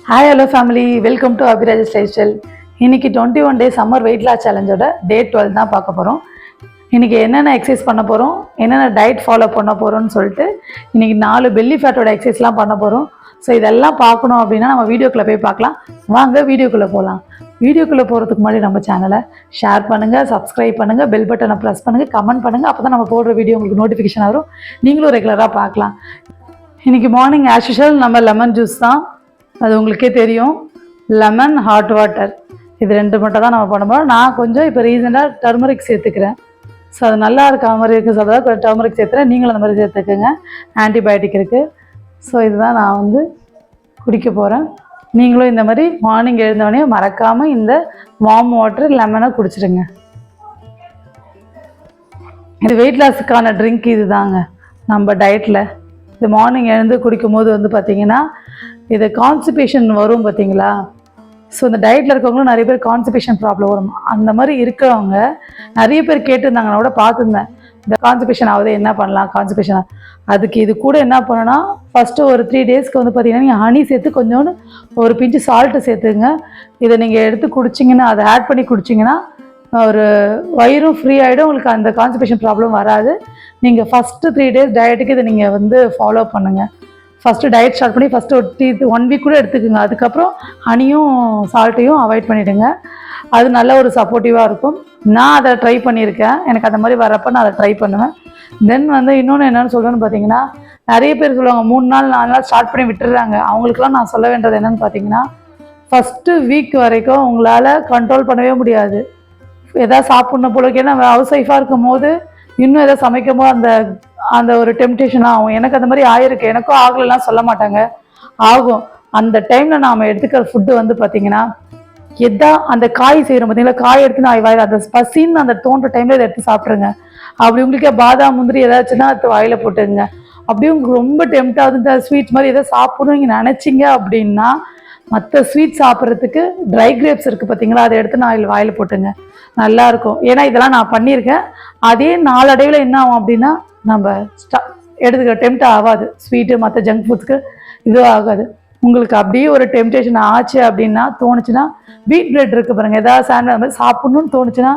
Hi hello family, welcome to Abhiraj style. இன்னைக்கு 21 day summer weight loss சேலஞ்சோட day 12 தான் பார்க்க போகிறோம். இன்றைக்கி என்னென்ன எக்ஸசைஸ் பண்ண போகிறோம், என்னென்ன டயட் ஃபாலோ பண்ண போகிறோம்னு சொல்லிட்டு இன்றைக்கி 4 பெல்லி ஃபேட்டோட எக்ஸசைஸ்லாம் பண்ண போகிறோம். ஸோ இதெல்லாம் பார்க்கணும் அப்படின்னா நம்ம வீடியோக்குள்ளே போய் பார்க்கலாம். வாங்க வீடியோக்குள்ளே போகலாம். வீடியோக்குள்ளே போகிறதுக்கு முன்னாடி நம்ம சேனலை ஷேர் பண்ணுங்கள், சப்ஸ்கிரைப் பண்ணுங்கள், பெல் பட்டனை ப்ரெஸ் பண்ணுங்கள், கமெண்ட் பண்ணுங்கள். அப்போ தான் நம்ம போடுற வீடியோ உங்களுக்கு நோட்டிஃபிகேஷன் வரும், நீங்களும் ரெகுலராக பார்க்கலாம். இன்றைக்கி மார்னிங் ஆஸ் யூஷுவல் நம்ம லெமன் ஜூஸ் தான், அது உங்களுக்கே தெரியும். லெமன், ஹாட் வாட்டர், இது 2 மட்டும் தான் நம்ம பண்ணுவோம். நான் கொஞ்சம் இப்போ ரீசெண்டாக டர்மரிக் சேர்த்துக்கிறேன். ஸோ அது நல்லா இருக்க மாதிரி இருக்குது சொல்கிறதா கொஞ்சம் டர்மரிக் சேர்த்துறேன். நீங்களும் அந்த மாதிரி சேர்த்துக்குங்க, ஆன்டிபயோட்டிக் இருக்குது. ஸோ இதுதான் நான் குடிக்க போகிறேன். நீங்களும் இந்த மாதிரி மார்னிங் எழுந்தவொடனே மறக்காமல் இந்த வார்ம் வாட்டர் லெமனை குடிச்சிடுங்க. இது வெயிட் லாஸுக்கான ட்ரிங்க் இது தாங்க நம்ம டயட்டில். இது மார்னிங் எழுந்து குடிக்கும் போது பார்த்திங்கன்னா இது கான்ஸ்டிபேஷன் வரும் பார்த்தீங்களா. ஸோ இந்த டயட்டில் இருக்கவங்களும் நிறைய பேர் கான்ஸ்டிபேஷன் ப்ராப்ளம் வரும். அந்த மாதிரி இருக்கிறவங்க நிறைய பேர் கேட்டிருந்தாங்க, நான் கூட பார்த்துருந்தேன். இந்த கான்ஸ்டிபேஷன் ஆகுது என்ன பண்ணலாம், கான்ஸ்டிபேஷன் அதுக்கு இது கூட என்ன பண்ணணும்னா ஃபஸ்ட்டு ஒரு 3 டேஸ்க்கு பார்த்திங்கன்னா நீங்கள் ஹனி சேர்த்து கொஞ்சோண்டு ஒரு பிஞ்சு சால்ட்டு சேர்த்துங்க. இதை நீங்கள் எடுத்து குடிச்சிங்கன்னா, அதை ஆட் பண்ணி குடிச்சிங்கன்னா ஒரு வயிறும் ஃப்ரீ ஆகிடும், உங்களுக்கு அந்த கான்ஸ்டிபேஷன் ப்ராப்ளம் வராது. நீங்கள் ஃபஸ்ட்டு 3 டேஸ் டயட்டுக்கு இதை நீங்கள் ஃபாலோ பண்ணுங்கள். ஃபஸ்ட்டு டயட் ஸ்டார்ட் பண்ணி ஃபஸ்ட்டு ஒரு 1 வீக் கூட எடுத்துக்குங்க. அதுக்கப்புறம் ஹனியும் சால்ட்டையும் அவாய்ட் பண்ணிவிடுங்க. அது நல்ல ஒரு சப்போர்ட்டிவாக இருக்கும். நான் அதை ட்ரை பண்ணியிருக்கேன். எனக்கு அந்த மாதிரி வரப்போ நான் அதை ட்ரை பண்ணுவேன். தென் இன்னொன்று என்னென்னு சொல்கிறேன்னு பார்த்தீங்கன்னா, நிறைய பேர் சொல்லுவாங்க 3 நாள் 4 நாள் ஸ்டார்ட் பண்ணி விட்டுடுறாங்க. அவங்களுக்குலாம் நான் சொல்ல வேண்டியது என்னென்னு பார்த்தீங்கன்னா, ஃபஸ்ட்டு வீக் வரைக்கும் உங்களால் கண்ட்ரோல் பண்ணவே முடியாது. எதாவது சாப்பிட்ணும் போல, ஏன்னா ஹவுஸ் ஒய்ஃபாக இருக்கும் போது இன்னும் எதாவது சமைக்கும் போது அந்த ஒரு டெம்டேஷனாக ஆகும். எனக்கு அந்த மாதிரி ஆயிருக்கு. எனக்கும் ஆகலாம் சொல்ல மாட்டாங்க, ஆகும். அந்த டைமில் நாம் எடுத்துக்கிற ஃபுட்டு பார்த்திங்கன்னா, எதா அந்த காய் செய்கிறோம் பார்த்தீங்களா, காய் எடுத்து நான் வாயில் அந்த பசின்னு அந்த தோன்ற டைமில் இதை எடுத்து சாப்பிட்ருங்க. அப்படி உங்களுக்கே பாதாம் முந்திரி ஏதாச்சுன்னா அது வாயில் போட்டுங்க. அப்படியே உங்களுக்கு ரொம்ப டெம்ட் ஆகுது, இந்த ஸ்வீட்ஸ் மாதிரி எதாவது சாப்பிடணும் நீங்கள் நினச்சிங்க அப்படின்னா, மற்ற ஸ்வீட் சாப்பிட்றதுக்கு ட்ரை கிரேப்ஸ் இருக்குது பார்த்தீங்களா, அதை எடுத்து நான் வாயில் போட்டுங்க, நல்லாயிருக்கும். ஏன்னா இதெல்லாம் நான் பண்ணியிருக்கேன். அதே நாளடைவில் என்ன ஆகும் அப்படின்னா, நம்ம எடுத்துக்க டெம்ட் ஆகாது. ஸ்வீட்டு மற்ற ஜங்க் ஃபுட்ஸ்க்கு இதுவும் ஆகாது. உங்களுக்கு அப்படியே ஒரு டெம்டேஷன் ஆச்சு அப்படின்னா, தோணுச்சுன்னா வீட் பிரெட் இருக்குது பாருங்கள், ஏதாவது சாண்ட்விச் மாதிரி சாப்பிட்ணுன்னு தோணுச்சுன்னா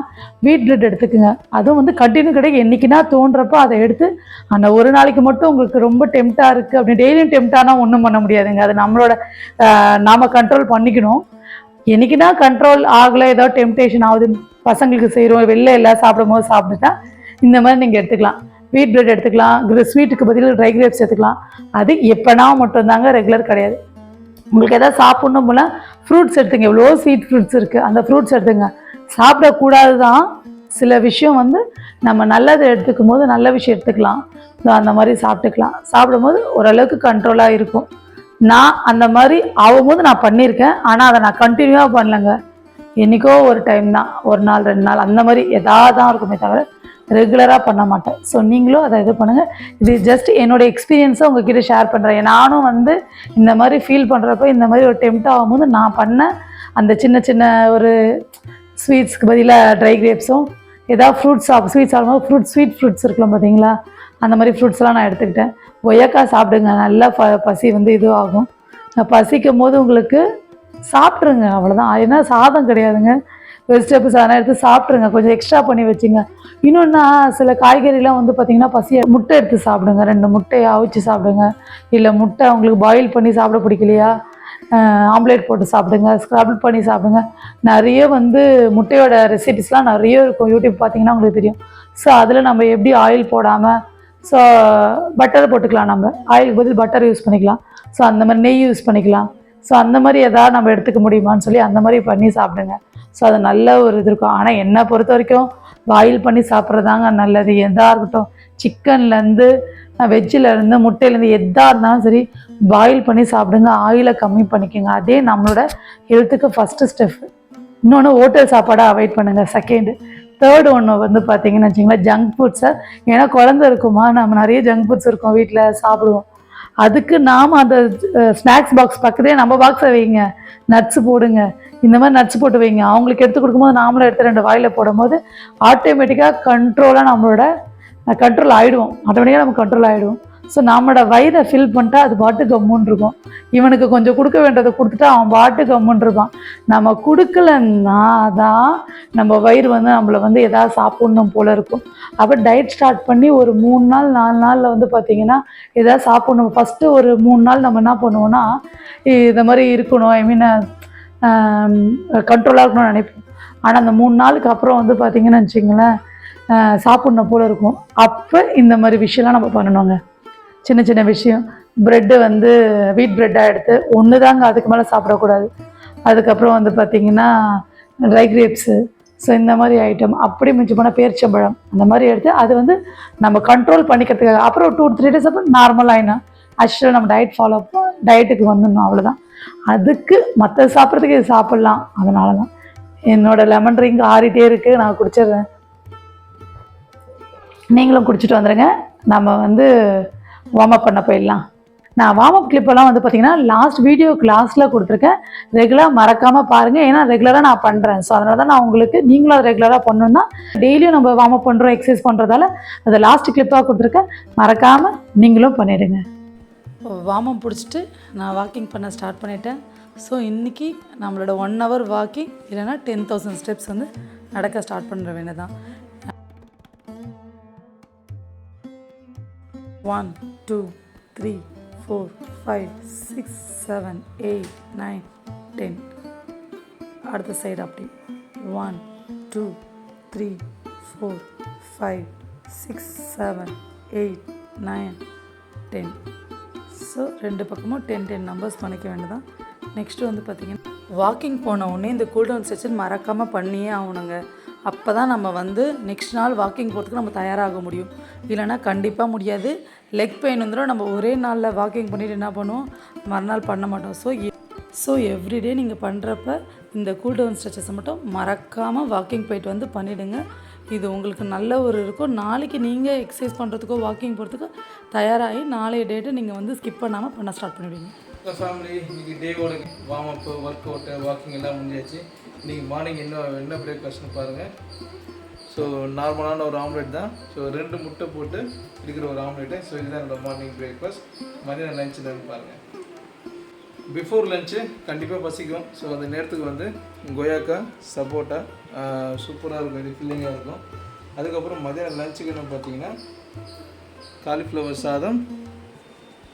வீட் பிரெட் எடுத்துக்குங்க. அதுவும் கண்டினியூ கிடைக்கும். என்றைக்குன்னா தோன்றப்போ அதை எடுத்து அந்த ஒரு நாளைக்கு மட்டும் உங்களுக்கு ரொம்ப டெம்ட்டாக இருக்குது அப்படின்னு டெய்லியும் டெம்ட்டானால் ஒன்றும் பண்ண முடியாதுங்க. அது நம்மளோட நாம் கண்ட்ரோல் பண்ணிக்கணும். என்றைக்குன்னா கண்ட்ரோல் ஆகலை, ஏதோ டெம்டேஷன் ஆகுது, பசங்களுக்கு செய்கிறோம், வெளில எல்லாம் சாப்பிடும் போது சாப்பிட்டுட்டா இந்த மாதிரி நீங்கள் எடுத்துக்கலாம். வீட் பிரெட் எடுத்துக்கலாம், ஸ்வீட்டுக்கு பதில் ட்ரை கிரேப்ஸ் எடுத்துக்கலாம். அது எப்போனா மட்டும்தாங்க, ரெகுலர் கிடையாது. உங்களுக்கு எதாவது சாப்பிட்ணும் போல ஃப்ரூட்ஸ் எடுத்துங்க. எவ்வளோ ஸ்வீட் ஃப்ரூட்ஸ் இருக்குது, அந்த ஃப்ரூட்ஸ் எடுத்துங்க. சாப்பிடக்கூடாது தான், சில விஷயம் நம்ம நல்லது எடுத்துக்கும் போது நல்ல விஷயம் எடுத்துக்கலாம். ஸோ அந்த மாதிரி சாப்பிட்டுக்கலாம். சாப்பிடும்போது ஓரளவுக்கு கண்ட்ரோலாக இருக்கும். நான் அந்த மாதிரி ஆகும்போது நான் பண்ணியிருக்கேன். ஆனால் அதை நான் கண்டினியூவாக பண்ணலைங்க. என்றைக்கோ ஒரு டைம் தான், 1 நாள் 2 நாள் அந்த மாதிரி எதாவது தான் இருக்குமே தவிர ரெகுலராக பண்ண மாட்டேன். ஸோ நீங்களும் அதை இது பண்ணுங்கள். இது ஜஸ்ட் என்னோடய எக்ஸ்பீரியன்ஸை உங்ககிட்ட ஷேர் பண்ணுறேன். நானும் இந்த மாதிரி ஃபீல் பண்ணுறப்போ, இந்த மாதிரி ஒரு டெம்ட் ஆகும்போது நான் பண்ண அந்த சின்ன சின்ன ஒரு ஸ்வீட்ஸ்க்கு பதிலாக ட்ரை கிரேப்ஸும் ஏதாவது ஸ்வீட்ஸ் சாப்பிடும்போது ஸ்வீட் ஃப்ரூட்ஸ் இருக்கலாம் பார்த்தீங்களா, அந்த மாதிரி ஃப்ரூட்ஸ்லாம் நான் எடுத்துக்கிட்டேன். கொய்யாக்காய் சாப்பிடுங்க, நல்லா பசி இதுவாகும். பசிக்கும் போது உங்களுக்கு சாப்பிட்ருங்க, அவ்வளோதான். ஏன்னா சாதம் கிடையாதுங்க, வெஜிடபிள்ஸ் அதெல்லாம் எடுத்து சாப்பிட்ருங்க, கொஞ்சம் எக்ஸ்ட்ரா பண்ணி வச்சுங்க. இன்னொன்னா சில காய்கறிலாம் பார்த்திங்கன்னா பசி, முட்டை எடுத்து சாப்பிடுங்க, 2 முட்டையை அவிச்சு சாப்பிடுங்க. இல்லை முட்டை உங்களுக்கு பாயில் பண்ணி சாப்பிட பிடிக்கலையா, ஆம்லேட் போட்டு சாப்பிடுங்க, ஸ்க்ரபிள் பண்ணி சாப்பிடுங்க. நிறைய முட்டையோட ரெசிபிஸ்லாம் நிறைய இருக்கும், யூடியூப் பார்த்திங்கன்னா உங்களுக்கு தெரியும். ஸோ அதில் நம்ம எப்படி ஆயில் போடாமல், ஸோ பட்டர் போட்டுக்கலாம், நம்ம ஆயிலுக்கு பதில் பட்டர் யூஸ் பண்ணிக்கலாம். ஸோ அந்த மாதிரி நெய் யூஸ் பண்ணிக்கலாம். ஸோ அந்த மாதிரி எதாவது நம்ம எடுத்துக்க முடியுமான்னு சொல்லி அந்த மாதிரி பண்ணி சாப்பிடுங்க. ஸோ அது நல்ல ஒரு இது இருக்கும். ஆனால் என்னை பொறுத்த வரைக்கும் பாயில் பண்ணி சாப்பிட்றதாங்க நல்லது. எதாக இருக்கட்டும், சிக்கன்லேருந்து வெஜ்ஜிலேருந்து முட்டையிலேருந்து எதாக இருந்தாலும் சரி, பாயில் பண்ணி சாப்பிடுங்க, ஆயிலை கம்மி பண்ணிக்கோங்க. அதே நம்மளோட ஹெல்த்துக்கு ஃபஸ்ட்டு ஸ்டெப். இன்னொன்று ஹோட்டல் சாப்பாடை அவாய்ட் பண்ணுங்கள், செகண்டு. தேர்டு ஒன்று பார்த்தீங்கன்னு வச்சிங்களேன், ஜங்க் ஃபுட்ஸை. ஏன்னா குழந்தை இருக்குமா, நம்ம நிறைய ஜங்க் ஃபுட்ஸ் இருக்கும் வீட்டில் சாப்பிடுவோம். அதுக்கு நாம் அந்த ஸ்நாக்ஸ் பாக்ஸ் பக்கத்தே நம்ம பாக்ஸை வைங்க, நட்ஸு போடுங்க, இந்த மாதிரி நட்ஸ் போட்டு வைங்க. அவங்களுக்கு எடுத்து கொடுக்கும்போது நாமளும் எடுத்து 2 வாயில் போடும்போது ஆட்டோமேட்டிக்காக கண்ட்ரோலாக நம்மளோட கண்ட்ரோல் ஆகிடுவோம், ஆட்டோமேட்டிக்காக நம்ம கண்ட்ரோல் ஆகிடுவோம். ஸோ நம்மளோட வயிறை ஃபில் பண்ணிட்டா அது பாட்டு கம்முன்னு இருக்கும். இவனுக்கு கொஞ்சம் கொடுக்க வேண்டியதை கொடுத்துட்டா அவன் பாட்டு கம்முன்னு இருப்பான். நம்ம கொடுக்கலன்னா தான் நம்ம வயிறு வந்து நம்மளை வந்து எதாவது சாப்பிட்ணும் போல் இருக்கும். அப்போ டயட் ஸ்டார்ட் பண்ணி ஒரு 3 நாள் 4 நாளில் வந்து பார்த்திங்கன்னா எதாவது சாப்பிட்ணும். ஃபஸ்ட்டு ஒரு 3 நாள் நம்ம என்ன பண்ணுவோன்னா இந்த மாதிரி இருக்கணும், ஐ மீன் கண்ட்ரோலாக இருக்கணும்னு நினைப்போம். ஆனால் அந்த 3 நாளுக்கு அப்புறம் வந்து பார்த்திங்கன்னு வச்சிங்களேன் சாப்பிட்ணும் போல் இருக்கும். அப்போ இந்த மாதிரி விஷயம்லாம் நம்ம பண்ணணுங்க. சின்ன சின்ன விஷயம், ப்ரெட்டு வந்து வீட் ப்ரெட்டாக எடுத்து ஒன்று தாங்க, அதுக்கு மேலே சாப்பிடக்கூடாது. அதுக்கப்புறம் வந்து பார்த்திங்கன்னா ட்ரை கிரேப்ஸு, ஸோ இந்த மாதிரி ஐட்டம், அப்படி மிஞ்சி போனால் பேரிச்சம்பழம் அந்த மாதிரி எடுத்து அது வந்து நம்ம கண்ட்ரோல் பண்ணிக்கிறதுக்காக. அப்புறம் 2-3 டேஸ் அப்புறம் நார்மலாகினா ஆக்சுவலாக நம்ம டயட்டுக்கு வந்துடணும், அவ்வளோதான். அதுக்கு மற்ற சாப்பிட்றதுக்கு இது சாப்பிட்லாம். அதனால தான் என்னோடய லெமன் ட்ரிங்க் ஆறிட்டே இருக்குது, நான் குடிச்சிடுறேன். நீங்களும் குடிச்சிட்டு வந்துடுங்க. நம்ம வந்து வார்ம் அப் பண்ண போயிடலாம். நான் வார்ம் அப் கிளிப்பெல்லாம் வந்து பார்த்திங்கன்னா லாஸ்ட் வீடியோ கிளாஸில் கொடுத்துருக்கேன். ரெகுலராக மறக்காமல் பாருங்கள், ஏன்னா ரெகுலராக நான் பண்ணுறேன். ஸோ அதனால தான் நான் உங்களுக்கு, நீங்களும் அதை ரெகுலராக பண்ணணுன்னா டெய்லியும் நம்ம வார்ம் அப் பண்ணுறோம், எக்ஸசைஸ் பண்ணுறதால அதை லாஸ்ட் கிளிப்பாக கொடுத்துருக்கேன், மறக்காமல் நீங்களும் பண்ணிவிடுங்க. வார்ம் அப் பிடிச்சிட்டு நான் வாக்கிங் பண்ண ஸ்டார்ட் பண்ணிட்டேன். ஸோ இன்றைக்கி நம்மளோட 1 hour வாக்கிங் இல்லைன்னா 10,000 ஸ்டெப்ஸ் வந்து நடக்க ஸ்டார்ட் பண்ணுற வேண்டியதான். 1 2 3 4 5 6 7 8 9 10. அடுத்த சைடு அப்படி 1 2 3 4 5 6 7 8 9 10. ஸோ 2 பக்கமும் 10 நம்பர்ஸ் பண்ணிக்க வேண்டியதான். நெக்ஸ்ட்டு வந்து பார்த்திங்கன்னா வாக்கிங் போன உடனே இந்த கூல்டவுன் செஷன் மறக்காமல் பண்ணியே ஆகணுங்க. அப்போ தான் நம்ம வந்து நெக்ஸ்ட் நாள் வாக்கிங் போகிறதுக்கு நம்ம தயாராக முடியும். இல்லைனா கண்டிப்பாக முடியாது. லெக் பெயின் வந்துடும். நம்ம ஒரே நாளில் வாக்கிங் பண்ணிவிட்டு என்ன பண்ணுவோம், மறுநாள் பண்ண மாட்டோம். ஸோ எவ்ரிடே நீங்கள் பண்ணுறப்ப இந்த கூல்டவுன் ஸ்ட்ரெச்சஸை மட்டும் மறக்காமல் வாக்கிங் போயிட்டு வந்து பண்ணிவிடுங்க. இது உங்களுக்கு நல்ல ஒரு இருக்கும். நாளைக்கு நீங்கள் எக்ஸசைஸ் பண்ணுறதுக்கோ வாக்கிங் போகிறதுக்கோ தயாராகி நாளைய டேட்டு நீங்கள் வந்து ஸ்கிப் பண்ணாமல் பண்ண ஸ்டார்ட் பண்ணிவிடுங்க. ஃபேமிலி இன்றைக்கி டேவோட வார்ம் அப்பு, ஒர்க் அவுட்டு, வாக்கிங் எல்லாம் முடிஞ்சாச்சு. இன்றைக்கி மார்னிங் என்ன பிரேக்ஃபாஸ்ட்னு பாருங்கள். ஸோ நார்மலான ஒரு ஆம்லேட் தான். ஸோ 2 முட்டை போட்டு இருக்கிற ஒரு ஆம்லேட்டு. ஸோ இதுதான் என்னோடய மார்னிங் பிரேக்ஃபாஸ்ட். மதியம் லஞ்சில் பாருங்கள். பிஃபோர் லஞ்சு கண்டிப்பாக பசிக்கும். ஸோ அந்த நேரத்துக்கு வந்து கொய்யாக்காய், சப்போட்டா சூப்பராக இருக்கும், இது ஃபில்லிங்காக இருக்கும். அதுக்கப்புறம் மதியம் லஞ்சுக்கு என்ன பார்த்தீங்கன்னா காலிஃப்ளவர் சாதம்,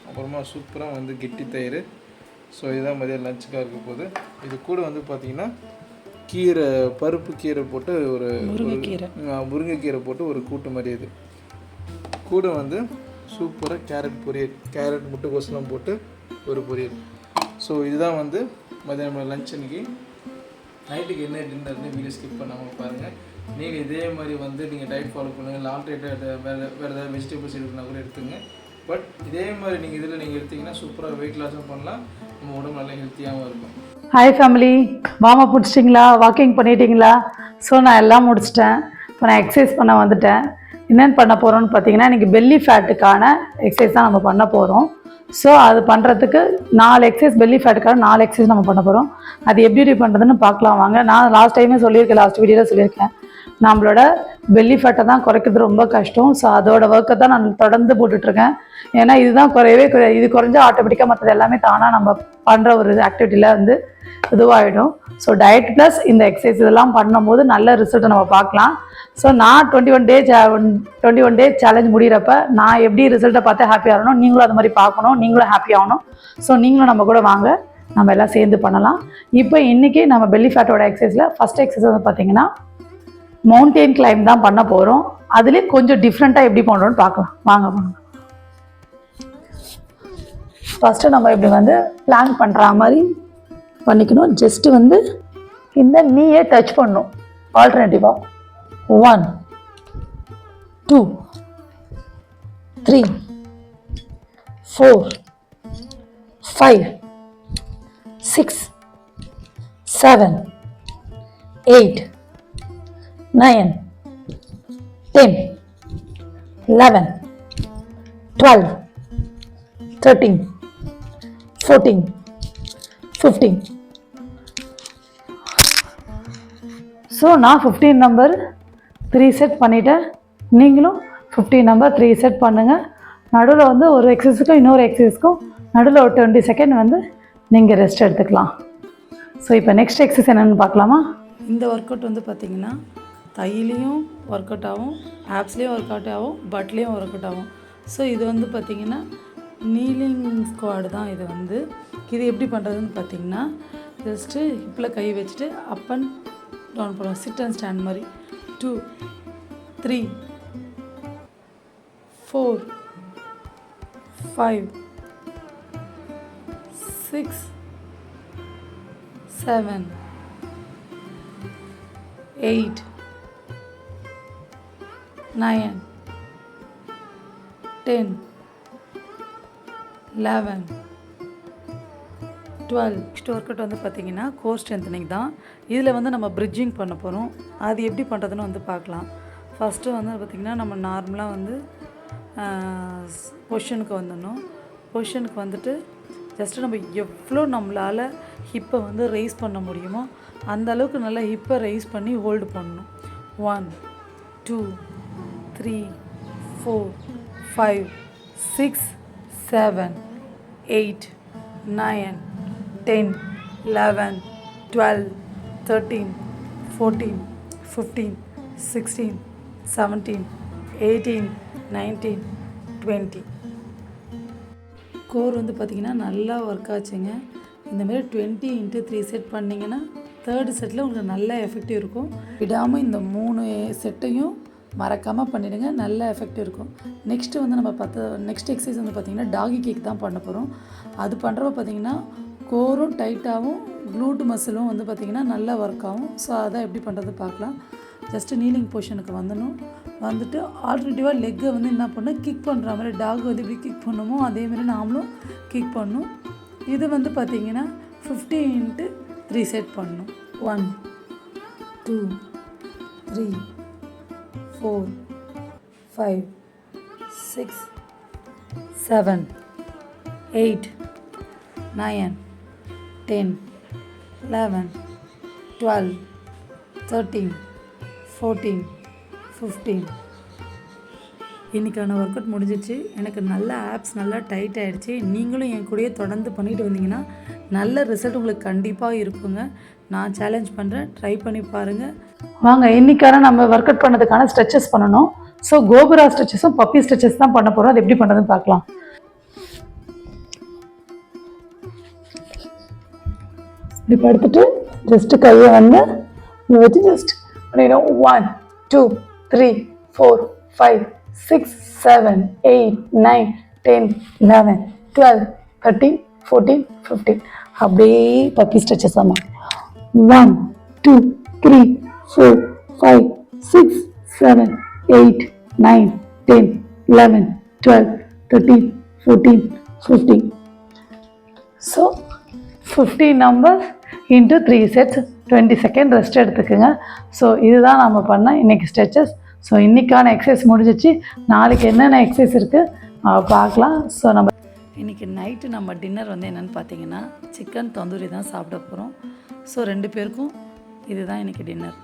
அப்புறமா சூப்பராக வந்து கெட்டி தயிர். ஸோ இதுதான் மதியம் லஞ்சுக்காக இருக்க போகுது. இது கூட வந்து பார்த்திங்கன்னா கீரை, பருப்பு கீரை போட்டு ஒரு முருங்கைக்கீரை போட்டு ஒரு கூட்டு மாதிரி. இது கூட வந்து சூப்பராக கேரட் பொரியல், கேரட் முட்டைக்கோசெல்லாம் போட்டு ஒரு பொரியல். ஸோ இதுதான் வந்து மதியம் லஞ்ச். இன்றைக்கி நைட்டுக்கு என்ன டின்னர்னு வீடியோ ஸ்கிப் பண்ணாமல் பாருங்கள். நீங்கள் இதே மாதிரி வந்து நீங்கள் டயட் ஃபாலோ பண்ணுங்கள். ஆல்டர்னேட் வேறு ஏதாவது வெஜிடபிள்ஸ் இருக்குன்னா கூட எடுத்துங்க. பட் இதே மாதிரி நீங்கள் எடுத்திங்கன்னா சூப்பராக வெயிட் லாஸும் பண்ணலாம், நம்ம உடம்பு நல்லா ஹெல்த்தியாகவும் இருக்கும். ஹாய் ஃபேமிலி, வார்ம் அப் முடிச்சிட்டிங்களா? வாக்கிங் பண்ணிட்டீங்களா? ஸோ நான் எல்லாம் முடிச்சிட்டேன். இப்போ நான் எக்ஸசைஸ் பண்ண வந்துட்டேன். என்னென்னு பண்ண போகிறோன்னு பார்த்தீங்கன்னா இன்றைக்கி பெல்லி ஃபேட்டுக்கான எக்ஸசைஸ் தான் நம்ம பண்ண போகிறோம். ஸோ அது பண்ணுறதுக்கு 4 எக்ஸசைஸ், பெல்லி ஃபேட்டுக்கான 4 எக்ஸசைஸ் நம்ம பண்ண போகிறோம். அது எப்படி பண்ணுறதுன்னு பார்க்கலாம் வாங்க. நான் லாஸ்ட் டைமே சொல்லியிருக்கேன், லாஸ்ட் வீடியோவில் சொல்லியிருக்கேன், நம்மளோட பெல்லி ஃபேட்டை தான் குறைக்கிறது ரொம்ப கஷ்டம். ஸோ அதோட ஒர்க்கை தான் நான் தொடர்ந்து போட்டுட்ருக்கேன். ஏன்னா இதுதான் குறையவே குறையாது. இது குறைஞ்சா ஆட்டோமேட்டிக்காக மற்றது எல்லாமே தானாக நம்ம பண்ணுற ஒரு ஆக்டிவிட்டியில் வந்து இதுவாகிடும். ஸோ டயட் ப்ளஸ் இந்த எக்ஸசைஸ் இதெல்லாம் பண்ணும்போது நல்ல ரிசல்ட்டை நம்ம பார்க்கலாம். ஸோ நான் 21 டே சேலஞ்ச் முடிகிறப்ப நான் எப்படி ரிசல்ட்டை பார்த்து ஹாப்பி ஆகணும், நீங்களும் அது மாதிரி பார்க்கணும், நீங்களும் ஹாப்பி ஆகணும். ஸோ நீங்களும் நம்ம கூட வாங்க, நம்ம எல்லாம் சேர்ந்து பண்ணலாம். இப்போ இன்றைக்கி நம்ம பெல்லி ஃபேட்டோட எக்ஸசைஸில் ஃபஸ்ட் எக்ஸசைஸ் வந்து பார்த்திங்கன்னா மவுண்டெயின் கிளைம் தான் பண்ண போகிறோம். அதுலேயே கொஞ்சம் டிஃப்ரெண்ட்டாக எப்படி பண்ணுறோன்னு பார்க்கலாம் வாங்க. ஃபஸ்ட்டு நம்ம இப்படி வந்து பிளான் பண்ணுற மாதிரி பண்ணிக்கணும். ஜஸ்ட்டு வந்து இந்த நீயே டச் பண்ணணும். ஆல்டர்னேட்டிவாக 1 2 3 4 5 6 7 8 9 10 11 12 13 14 15. ஸோ நான் 15 நம்பர் 3 செட் பண்ணிவிட்டேன். நீங்களும் 15 நம்பர் 3 செட் பண்ணுங்கள். நடுவில் வந்து ஒரு எக்ஸசைஸ்க்கும் இன்னொரு எக்ஸசைஸ்க்கும் நடுவில் ஒரு 20 செகண்ட் வந்து நீங்கள் ரெஸ்ட் எடுத்துக்கலாம். ஸோ இப்போ நெக்ஸ்ட் எக்ஸசைஸ் என்னென்னு பார்க்கலாமா? இந்த ஒர்க் அவுட் வந்து பார்த்திங்கன்னா தையிலையும் ஒர்க் அவுட் ஆகும், ஆப்ஸ்லேயும் ஒர்க் அவுட் ஆகும், பட்லேயும் ஒர்க் அவுட் ஆகும். ஸோ இது வந்து பார்த்திங்கன்னா நீலிங் ஸ்குவாடு தான். இது எப்படி பண்ணுறதுன்னு பார்த்திங்கன்னா ஜஸ்ட்டு ஹிப்பில் கை வச்சுட்டு அப் அண்ட் டவுன் பண்ணுவோம். சிட் அண்ட் ஸ்டாண்ட் மாதிரி 2 3 4 5 6 7 8 9 10 11 12. நெக்ஸ்ட் ஒர்க் அவுட் வந்து பார்த்திங்கன்னா கோர் ஸ்ட்ரென்த்னிங் தான். இதில் வந்து நம்ம பிரிட்ஜிங் பண்ண போகிறோம். அது எப்படி பண்ணுறதுன்னு வந்து பார்க்கலாம். ஃபஸ்ட்டு வந்து பார்த்திங்கன்னா நம்ம நார்மலாக வந்து பொசிஷனுக்கு வந்துடணும். பொசிஷனுக்கு வந்துட்டு ஜஸ்ட்டு நம்ம எவ்வளோ நம்மளால் ஹிப்பை வந்து ரைஸ் பண்ண முடியுமோ அந்த அளவுக்கு நல்லா ஹிப்பை ரைஸ் பண்ணி ஹோல்டு பண்ணணும். 1 2 3 4 5 6 7 8 9 10 11 12 13 14 15 16 17 18 19 20. கோர் வந்து பார்த்திங்கன்னா நல்லா ஒர்க் ஆச்சுங்க. இந்தமாரி 20 × 3 செட் பண்ணிங்கன்னா தேர்டு செட்டில் உங்களுக்கு நல்ல எஃபெக்டிவ் இருக்கும். விடாமல் இந்த 3 செட்டையும் மறக்காமல் பண்ணிவிடுங்க, நல்ல எஃபெக்டிவ் இருக்கும். நெக்ஸ்ட்டு வந்து நம்ம நெக்ஸ்ட் எக்ஸசைஸ் வந்து பார்த்திங்கன்னா டாகி கேக் தான் பண்ண போகிறோம். அது பண்ணுறப்ப பார்த்திங்கன்னா கோரும் டைட்டாகவும் க்ளூட் மசிலும் வந்து பார்த்திங்கன்னா நல்லா ஒர்க் ஆகும். ஸோ அதை எப்படி பண்ணுறது பார்க்கலாம். ஜஸ்ட்டு நீலிங் பொசிஷனுக்கு வந்துட்டு ஆல்டர்னேட்டிவாக லெக்கை வந்து என்ன பண்ணணும், கிக் பண்ணுற மாதிரி டாக் வந்து எப்படி கிக் பண்ணுமோ அதேமாதிரி நாமளும் கிக் பண்ணணும். இது வந்து பார்த்திங்கன்னா 50 × 3 செட் பண்ணணும். 1 2 3 4 5 6 7 8 9 10 11 12 13 14 15. இன்றைக்கான ஒர்க் அவுட் முடிஞ்சிச்சு. எனக்கு நல்ல ஆப்ஸ் நல்லா டைட் ஆகிடுச்சு. நீங்களும் என் கூடயே தொடர்ந்து பண்ணிட்டு வந்தீங்கன்னா நல்ல ரிசல்ட் உங்களுக்கு கண்டிப்பாக இருக்குங்க. நான் சேலஞ்ச் பண்ணுறேன், ட்ரை பண்ணி பாருங்கள். வாங்க இன்றைக்கான நம்ம ஒர்க் அவுட் பண்ணதுக்கான ஸ்ட்ரெச்சஸ் பண்ணணும். ஸோ கோபுரா ஸ்ட்ரெச்சஸும் பப்பி ஸ்ட்ரெச்சஸ் தான் பண்ண போகிறோம். அது எப்படி பண்ணுறதுன்னு பார்க்கலாம். இப்படி படுத்துட்டு ஜஸ்ட்டு கையை வந்து வச்சு ஜஸ்ட் பண்ணிடும். 1 2 3 4 5 6 7 8 9 10 11 12 13 14 15. அப்படியே பப்பி ஸ்ட்ரெச்சஸ் ஆமாம். 1 2 3 4 5 6 7 8 9 10 11 12 13 14 15. So 15 numbers into 3 sets 20 second rest எடுத்துக்கோங்க. ஸோ இதுதான் நம்ம பண்ண இன்றைக்கி ஸ்ட்ரெச்சஸ். ஸோ இன்றைக்கான எக்ஸசைஸ் முடிஞ்சிச்சு. நாளைக்கு என்னென்ன எக்ஸசைஸ் இருக்குது பார்க்கலாம். ஸோ நம்ம இன்றைக்கி நைட்டு நம்ம டின்னர் வந்து என்னென்னு பார்த்தீங்கன்னா சிக்கன் தந்தூரி தான் சாப்பிட போகிறோம். ஸோ 2 பேருக்கும் இதுதான் இன்றைக்கி டின்னர்.